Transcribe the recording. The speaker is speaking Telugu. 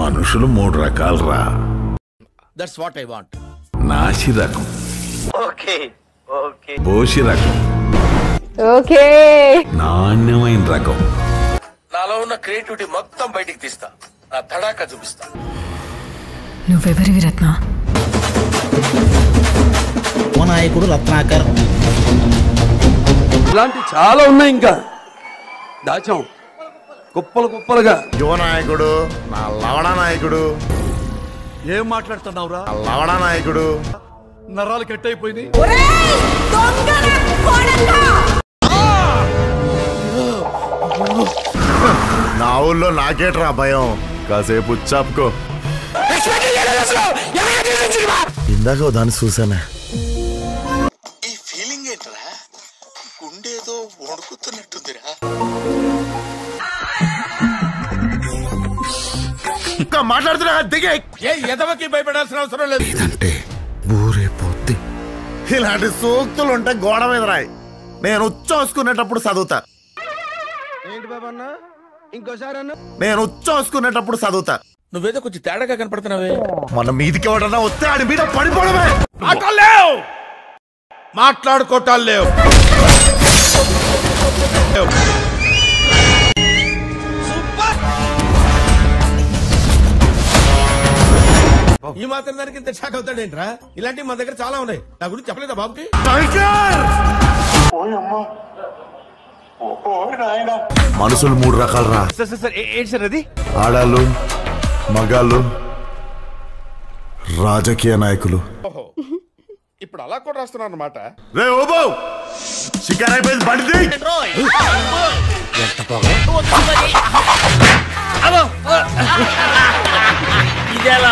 మనుషులు 3 రకాలరా. That's what I want. నాసి రకం, ఓకే ఓకే, బోసి రకం, ఓకే, నాణ్యమైన రకం. నాలో ఉన్న క్రియేటివిటీ మొత్తం బయటికి తీస్తా, నా తడాకా చూపిస్తా. నువ్వెవరివి రత్న? నాయకుడు రత్నాకర్. ఇలాంటి చాలా ఉన్నాయి, ఇంకా దాచాం కుప్పలు కుప్పలుగా. యువ నాయకుడు, నా లవణ నాయకుడు. ఏం మాట్లాడుతున్నావురా? లవణ నాయకుడు నరాలు కట్ అయిపోయింది. నా ఊళ్ళో నాకేట్రా భయం, కాసేపు చాపుకో. ఇందాక దాన్ని చూసానే. ఈ ఫీలింగ్ ఏంట్రా? గుండేదో వణుకుతున్నట్టుందిరా. మాట్లాడుతున్నా దిగే. ఏ ఎదవకి భయపడాల్సిన అవసరం లేదు. ఇదంటే ఊరే పోద్ది. ఇలాంటి సూక్తులు ఉంటే గోడ మీద రాయి, నేను ఉచ్చోసుకునేటప్పుడు చదువుతా. ఏంటి బాబన్నా, ఇంకోసారి అన్న. నేను ఉచ్చోసుకునేటప్పుడు చదువుతా. నువ్వేదో కొంచెం తేడాగా కనపడుతున్నావే. మన మీదికి ఎవడన్నా వస్తే ఆడి మీద పడిపోవడమే. మాటలు లేవు, మాట్లాడుకోవటాలు లేవు. ఈ మాత్రం దానికి ఇంత షాక్ అవుతాడేంట్రా? ఇలాంటివి మన దగ్గర చాలా ఉన్నాయి. నా గురించి చెప్పలేదా బాబుకి? మనుషులు 3 రకాలరా. ఆడాళ్ళు, మగాళ్ళు, రాజకీయ నాయకులు. ఓహో, ఇప్పుడు అలా కూడా రాస్తున్నారు అన్నమాట. రే ఓబో, షికార్ అయిపోయింది, బండి ఇదేలా